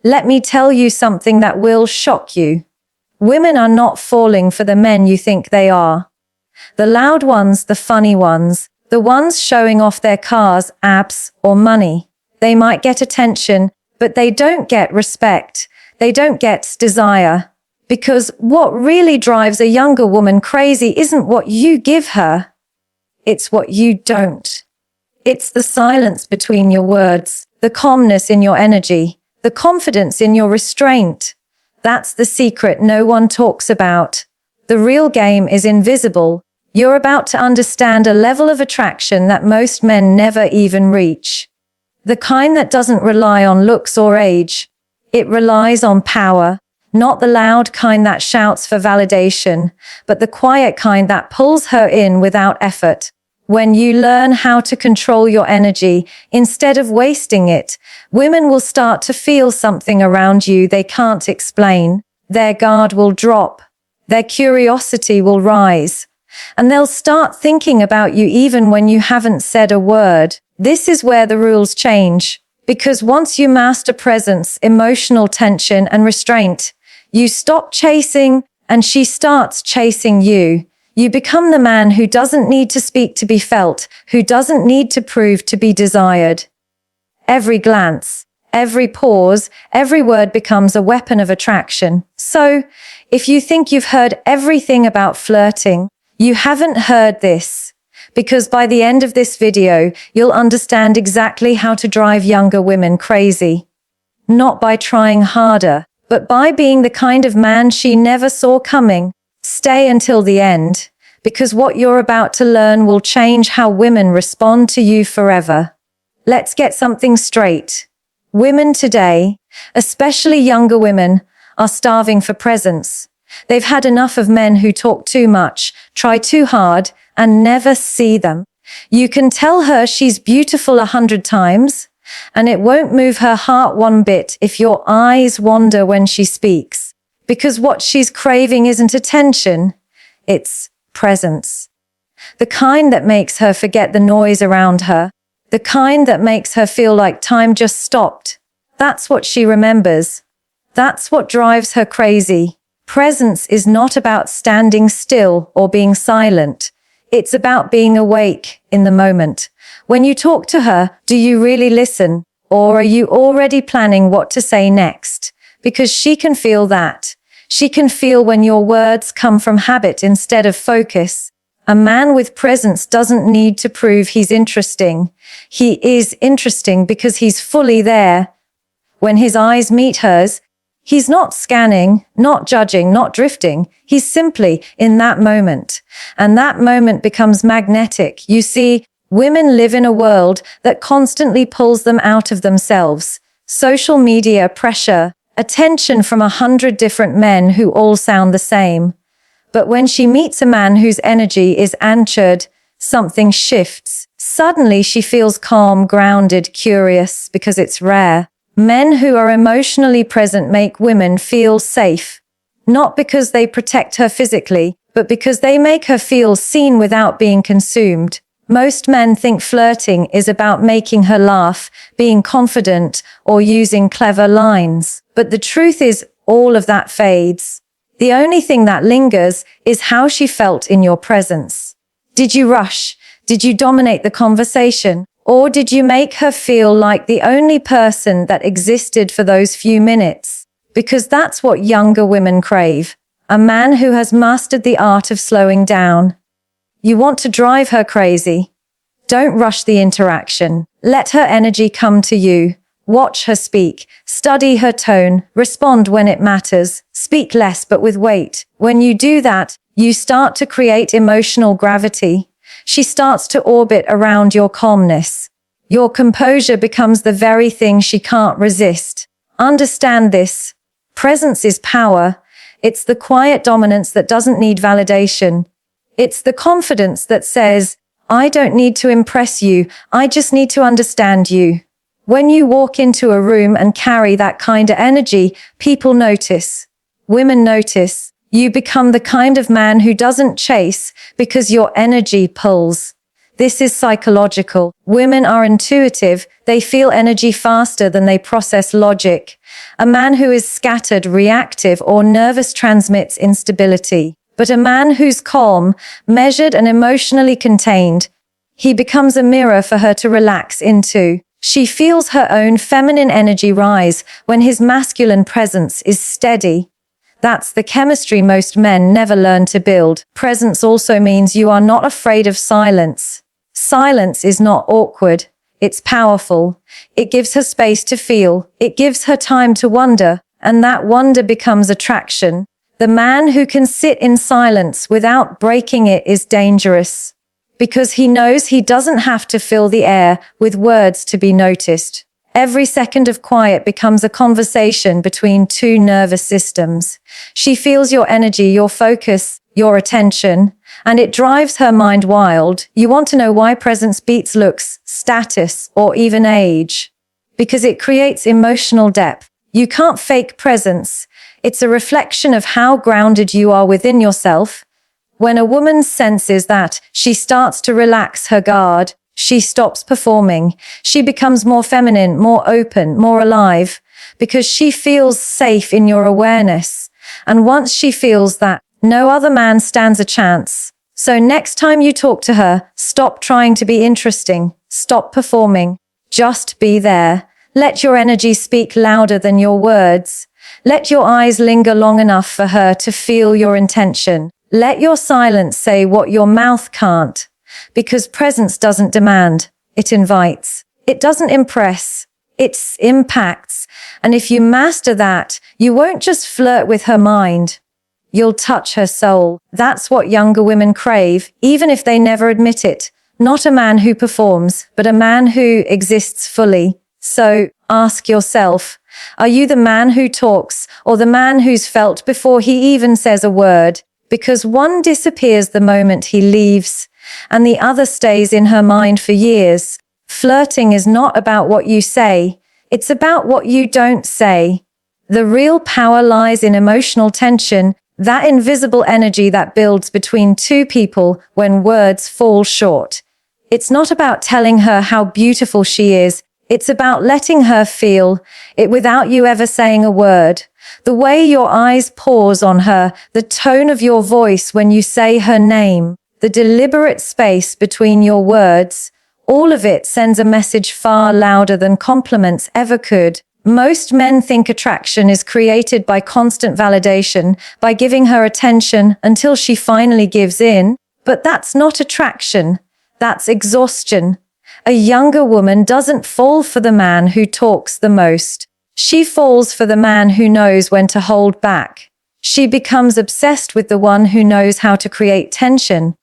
Let me tell you something that will shock you. Women are not falling for the men you think they are. The loud ones, the funny ones, the ones showing off their cars, abs, or money. They might get attention, but they don't get respect. They don't get desire. Because what really drives a younger woman crazy isn't what you give her. It's what you don't. It's the silence between your words, the calmness in your energy, the confidence in your restraint. That's the secret no one talks about. The real game is invisible. You're about to understand a level of attraction that most men never even reach. The kind that doesn't rely on looks or age. It relies on power. Not the loud kind that shouts for validation, but the quiet kind that pulls her in without effort. When you learn how to control your energy instead of wasting it, women will start to feel something around you they can't explain. Their guard will drop. Their curiosity will rise. And they'll start thinking about you even when you haven't said a word. This is where the rules change. Because once you master presence, emotional tension, and restraint, you stop chasing, and she starts chasing you. You become the man who doesn't need to speak to be felt, who doesn't need to prove to be desired. Every glance, every pause, every word becomes a weapon of attraction. So, if you think you've heard everything about flirting, you haven't heard this. Because by the end of this video, you'll understand exactly how to drive younger women crazy. Not by trying harder, but by being the kind of man she never saw coming. Stay until the end, because what you're about to learn will change how women respond to you forever. Let's get something straight. Women today, especially younger women, are starving for presence. They've had enough of men who talk too much, try too hard, and never see them. You can tell her she's beautiful 100 times, and it won't move her heart one bit if your eyes wander when she speaks. Because what she's craving isn't attention, it's presence. The kind that makes her forget the noise around her, the kind that makes her feel like time just stopped. That's what she remembers. That's what drives her crazy. Presence is not about standing still or being silent. It's about being awake in the moment. When you talk to her, do you really listen? Or are you already planning what to say next? Because she can feel that. She can feel when your words come from habit instead of focus. A man with presence doesn't need to prove he's interesting. He is interesting because he's fully there. When his eyes meet hers, he's not scanning, not judging, not drifting. He's simply in that moment. And that moment becomes magnetic. You see, women live in a world that constantly pulls them out of themselves. Social media, pressure, attention from 100 different men who all sound the same. But when she meets a man whose energy is anchored, something shifts. Suddenly she feels calm, grounded, curious, because it's rare. Men who are emotionally present make women feel safe. Not because they protect her physically, but because they make her feel seen without being consumed. Most men think flirting is about making her laugh, being confident, or using clever lines. But the truth is, all of that fades. The only thing that lingers is how she felt in your presence. Did you rush? Did you dominate the conversation? Or did you make her feel like the only person that existed for those few minutes? Because that's what younger women crave. A man who has mastered the art of slowing down. You want to drive her crazy? Don't rush the interaction. Let her energy come to you. Watch her speak. Study her tone. Respond when it matters. Speak less but with weight. When you do that, you start to create emotional gravity. She starts to orbit around your calmness. Your composure becomes the very thing she can't resist. Understand this. Presence is power. It's the quiet dominance that doesn't need validation. It's the confidence that says, I don't need to impress you, I just need to understand you. When you walk into a room and carry that kind of energy, people notice. Women notice. You become the kind of man who doesn't chase because your energy pulls. This is psychological. Women are intuitive. They feel energy faster than they process logic. A man who is scattered, reactive, or nervous transmits instability. But a man who's calm, measured, and emotionally contained, he becomes a mirror for her to relax into. She feels her own feminine energy rise when his masculine presence is steady. That's the chemistry most men never learn to build. Presence also means you are not afraid of silence. Silence is not awkward. It's powerful. It gives her space to feel. It gives her time to wonder, and that wonder becomes attraction. The man who can sit in silence without breaking it is dangerous, because he knows he doesn't have to fill the air with words to be noticed. Every second of quiet becomes a conversation between two nervous systems. She feels your energy, your focus, your attention, and it drives her mind wild. You want to know why presence beats looks, status, or even age? Because it creates emotional depth. You can't fake presence. It's a reflection of how grounded you are within yourself. When a woman senses that, she starts to relax her guard. She stops performing. She becomes more feminine, more open, more alive, because she feels safe in your awareness. And once she feels that, no other man stands a chance. So next time you talk to her, stop trying to be interesting. Stop performing. Just be there. Let your energy speak louder than your words. Let your eyes linger long enough for her to feel your intention. Let your silence say what your mouth can't. Because presence doesn't demand, it invites. It doesn't impress, it impacts. And if you master that, you won't just flirt with her mind. You'll touch her soul. That's what younger women crave, even if they never admit it. Not a man who performs, but a man who exists fully. So, ask yourself, are you the man who talks, or the man who's felt before he even says a word? Because one disappears the moment he leaves, and the other stays in her mind for years. Flirting is not about what you say, it's about what you don't say. The real power lies in emotional tension, that invisible energy that builds between two people when words fall short. It's not about telling her how beautiful she is, it's about letting her feel it without you ever saying a word. The way your eyes pause on her, the tone of your voice when you say her name, the deliberate space between your words, all of it sends a message far louder than compliments ever could. Most men think attraction is created by constant validation, by giving her attention until she finally gives in. But that's not attraction. That's exhaustion. A younger woman doesn't fall for the man who talks the most. She falls for the man who knows when to hold back. She becomes obsessed with the one who knows how to create tension.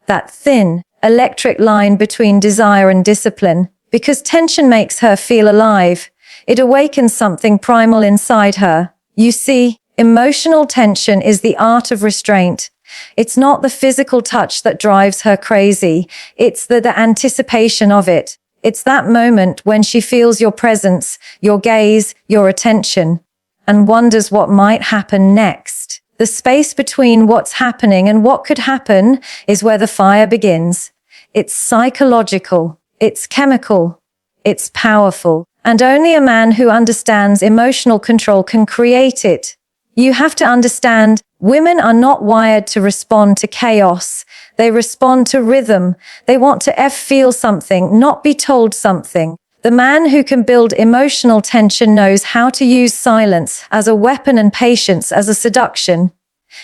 That thin, electric line between desire and discipline, because tension makes her feel alive. It awakens something primal inside her. You see, emotional tension is the art of restraint. It's not the physical touch that drives her crazy. It's the anticipation of it. It's that moment when she feels your presence, your gaze, your attention, and wonders what might happen next. The space between what's happening and what could happen is where the fire begins. It's psychological. It's chemical. It's powerful. And only a man who understands emotional control can create it. You have to understand, women are not wired to respond to chaos. They respond to rhythm. They want to feel something, not be told something. The man who can build emotional tension knows how to use silence as a weapon and patience as a seduction.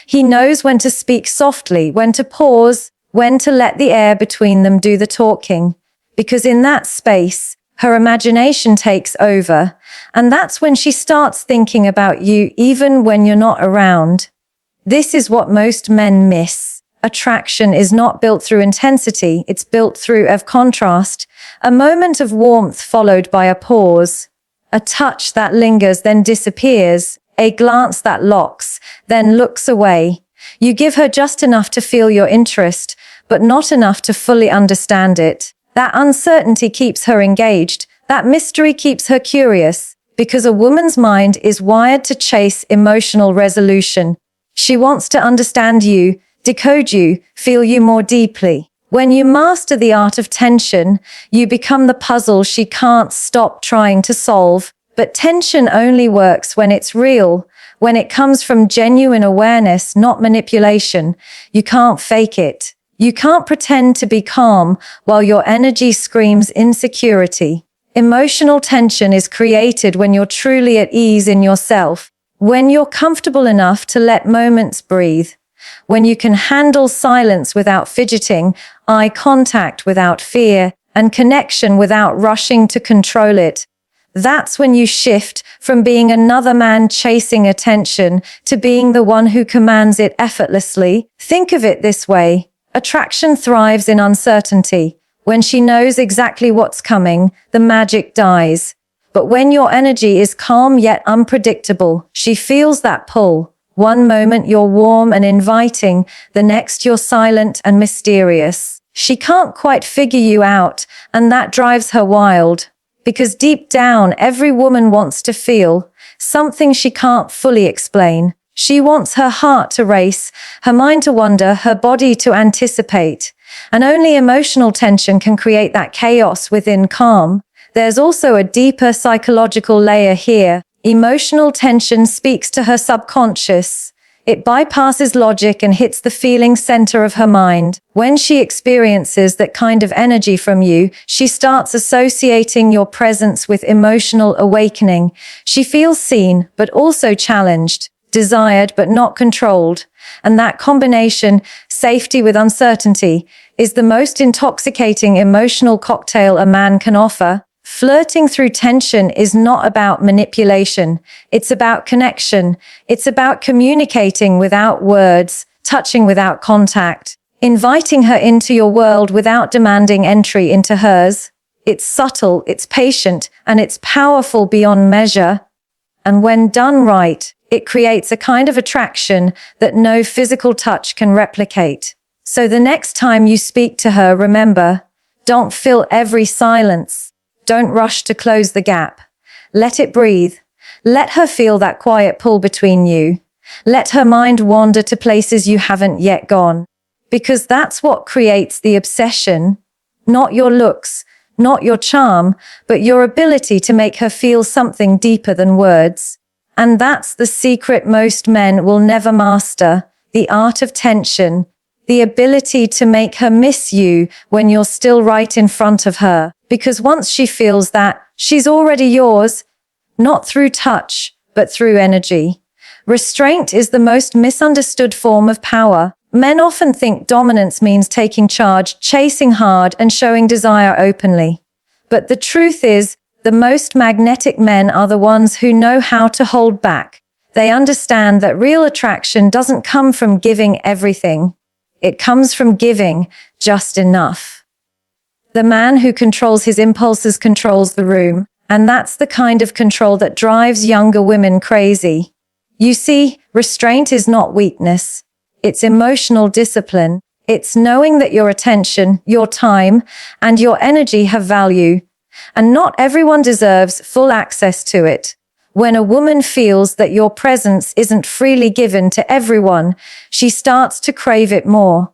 He knows when to speak softly, when to pause, when to let the air between them do the talking. Because in that space, her imagination takes over, and that's when she starts thinking about you even when you're not around. This is what most men miss. Attraction is not built through intensity, it's built through contrast, a moment of warmth followed by a pause, a touch that lingers then disappears, a glance that locks, then looks away. You give her just enough to feel your interest, but not enough to fully understand it. That uncertainty keeps her engaged. That mystery keeps her curious, because a woman's mind is wired to chase emotional resolution. She wants to understand you, decode you, feel you more deeply. When you master the art of tension, you become the puzzle she can't stop trying to solve. But tension only works when it's real, when it comes from genuine awareness, not manipulation. You can't fake it. You can't pretend to be calm while your energy screams insecurity. Emotional tension is created when you're truly at ease in yourself, when you're comfortable enough to let moments breathe, when you can handle silence without fidgeting, eye contact without fear, and connection without rushing to control it. That's when you shift from being another man chasing attention to being the one who commands it effortlessly. Think of it this way. Attraction thrives in uncertainty. When she knows exactly what's coming, the magic dies. But when your energy is calm yet unpredictable, she feels that pull. One moment you're warm and inviting, the next you're silent and mysterious. She can't quite figure you out, and that drives her wild. Because deep down, every woman wants to feel something she can't fully explain. She wants her heart to race, her mind to wander, her body to anticipate. And only emotional tension can create that chaos within calm. There's also a deeper psychological layer here. Emotional tension speaks to her subconscious. It bypasses logic and hits the feeling center of her mind. When she experiences that kind of energy from you, she starts associating your presence with emotional awakening. She feels seen, but also challenged, desired, but not controlled. And that combination, safety with uncertainty, is the most intoxicating emotional cocktail a man can offer. Flirting through tension is not about manipulation. It's about connection. It's about communicating without words, touching without contact, inviting her into your world without demanding entry into hers. It's subtle, it's patient, and it's powerful beyond measure. And when done right, it creates a kind of attraction that no physical touch can replicate. So the next time you speak to her, remember, don't fill every silence. Don't rush to close the gap. Let it breathe. Let her feel that quiet pull between you. Let her mind wander to places you haven't yet gone. Because that's what creates the obsession. Not your looks, not your charm, but your ability to make her feel something deeper than words. And that's the secret most men will never master. The art of tension. The ability to make her miss you when you're still right in front of her. Because once she feels that, she's already yours, not through touch, but through energy. Restraint is the most misunderstood form of power. Men often think dominance means taking charge, chasing hard, and showing desire openly. But the truth is, the most magnetic men are the ones who know how to hold back. They understand that real attraction doesn't come from giving everything. It comes from giving just enough. The man who controls his impulses controls the room, and that's the kind of control that drives younger women crazy. You see, restraint is not weakness. It's emotional discipline. It's knowing that your attention, your time, and your energy have value, and not everyone deserves full access to it. When a woman feels that your presence isn't freely given to everyone, she starts to crave it more.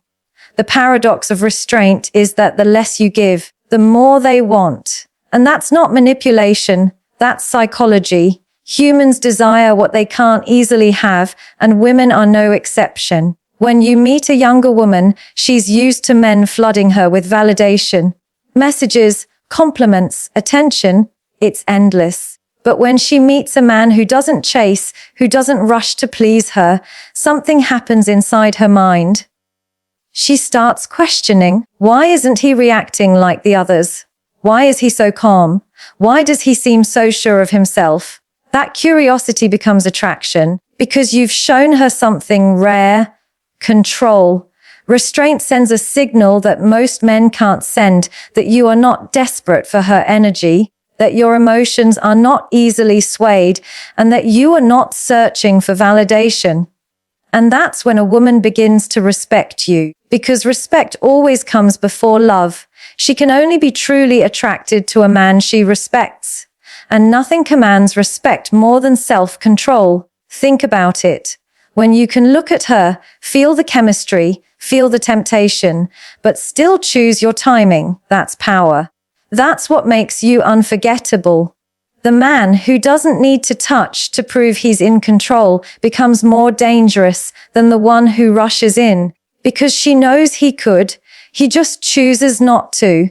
The paradox of restraint is that the less you give, the more they want. And that's not manipulation, that's psychology. Humans desire what they can't easily have, and women are no exception. When you meet a younger woman, she's used to men flooding her with validation, messages, compliments, attention. It's endless. But when she meets a man who doesn't chase, who doesn't rush to please her, something happens inside her mind. She starts questioning, why isn't he reacting like the others? Why is he so calm? Why does he seem so sure of himself? That curiosity becomes attraction because you've shown her something rare, control. Restraint sends a signal that most men can't send, that you are not desperate for her energy, that your emotions are not easily swayed, and that you are not searching for validation. And that's when a woman begins to respect you, because respect always comes before love. She can only be truly attracted to a man she respects. And nothing commands respect more than self-control. Think about it. When you can look at her, feel the chemistry, feel the temptation, but still choose your timing. That's power. That's what makes you unforgettable. The man who doesn't need to touch to prove he's in control becomes more dangerous than the one who rushes in because she knows he could. He just chooses not to.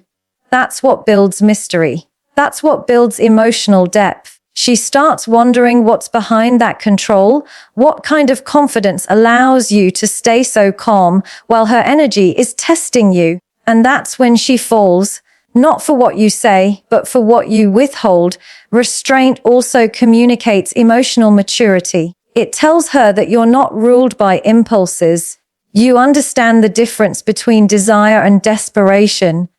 That's what builds mystery. That's what builds emotional depth. She starts wondering what's behind that control, what kind of confidence allows you to stay so calm while her energy is testing you. And that's when she falls, not for what you say, but for what you withhold. Restraint also communicates emotional maturity. It tells her that you're not ruled by impulses. You understand the difference between desire and desperation.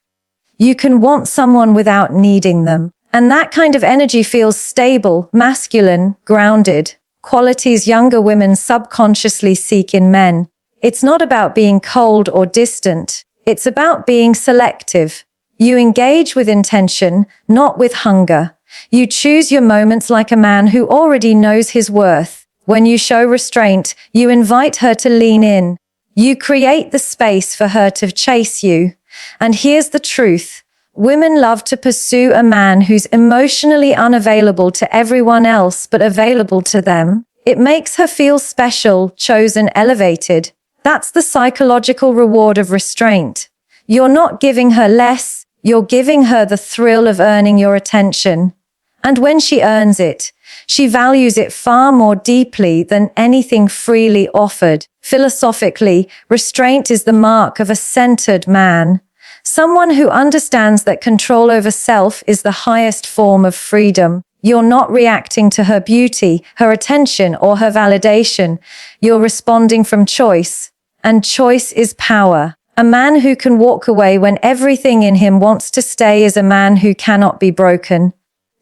You can want someone without needing them. And that kind of energy feels stable, masculine, grounded, qualities younger women subconsciously seek in men. It's not about being cold or distant. It's about being selective. You engage with intention, not with hunger. You choose your moments like a man who already knows his worth. When you show restraint, you invite her to lean in. You create the space for her to chase you. And here's the truth. Women love to pursue a man who's emotionally unavailable to everyone else but available to them. It makes her feel special, chosen, elevated. That's the psychological reward of restraint. You're not giving her less, you're giving her the thrill of earning your attention. And when she earns it, she values it far more deeply than anything freely offered. Philosophically, restraint is the mark of a centered man. Someone who understands that control over self is the highest form of freedom. You're not reacting to her beauty, her attention, or her validation. You're responding from choice. And choice is power. A man who can walk away when everything in him wants to stay is a man who cannot be broken.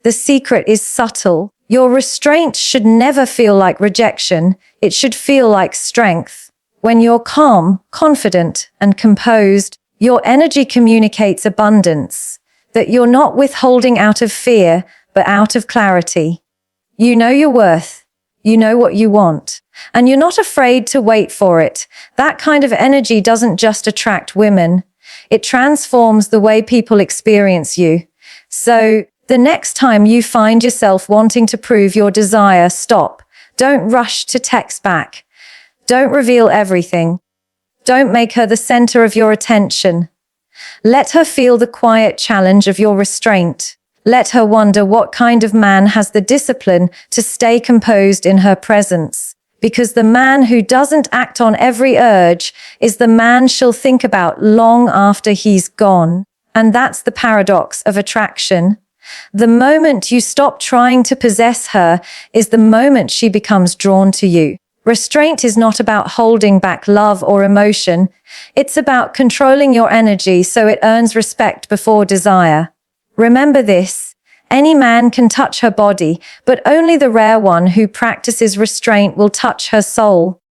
The secret is subtle. Your restraint should never feel like rejection. It should feel like strength. When you're calm, confident, and composed, your energy communicates abundance, that you're not withholding out of fear, but out of clarity. You know your worth. You know what you want. And you're not afraid to wait for it. That kind of energy doesn't just attract women. It transforms the way people experience you. So, the next time you find yourself wanting to prove your desire, stop. Don't rush to text back. Don't reveal everything. Don't make her the center of your attention. Let her feel the quiet challenge of your restraint. Let her wonder what kind of man has the discipline to stay composed in her presence. Because the man who doesn't act on every urge is the man she'll think about long after he's gone. And that's the paradox of attraction. The moment you stop trying to possess her is the moment she becomes drawn to you. Restraint is not about holding back love or emotion. It's about controlling your energy so it earns respect before desire. Remember this, any man can touch her body, but only the rare one who practices restraint will touch her soul.